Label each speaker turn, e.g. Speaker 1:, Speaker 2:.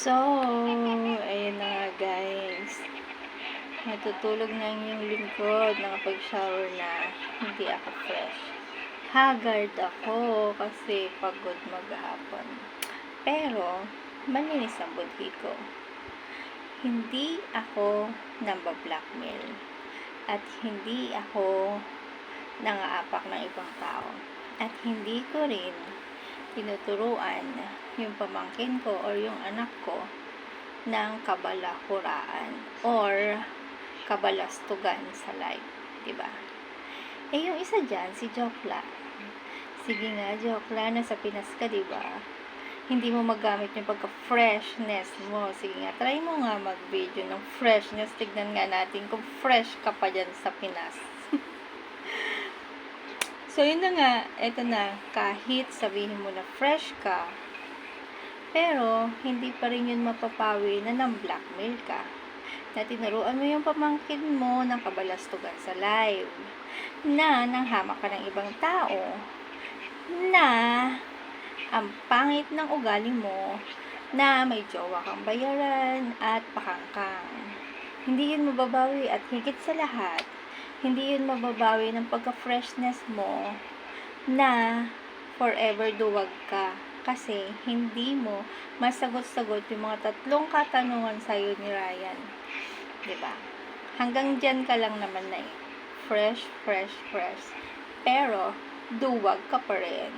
Speaker 1: So, ayun na nga guys. Matutulog na yung lingkod, nakapag-shower na, hindi ako fresh. Haggard ako kasi pagod maghapon. Pero, malinis ang budhi ko. Hindi ako namba-blackmail. At hindi ako nangaapak ng ibang tao. At hindi ko rin tinuturuan yung pamangkin ko or yung anak ko ng kabalahuraan or kabalastugan sa life, diba? Yung isa dyan, si Jokla. Sige nga, Jokla, nasa Pinas ka, diba? Hindi mo magamit yung pagka-freshness mo. Sige nga, try mo nga mag-video ng freshness. Tignan nga natin kung fresh ka pa dyan sa Pinas. So, yun na nga, eto na, kahit sabihin mo na fresh ka, pero, hindi pa rin yun mapapawi na nang-blackmail ka. Na tinuruan mo yung pamangkin mo ng kabalastugan sa live. Na nanghamak ka ng ibang tao. Na ang pangit ng ugali mo. Na may jowa kang bayaran at pakangkang. Hindi yun mababawi at higit sa lahat, hindi yun mababawi ng pagka-freshness mo na forever duwag ka. Kasi hindi mo masagot-sagot yung mga 3 katanungan sa'yo ni Ryan. Diba? Hanggang dyan ka lang naman na fresh. Pero, duwag ka pa rin.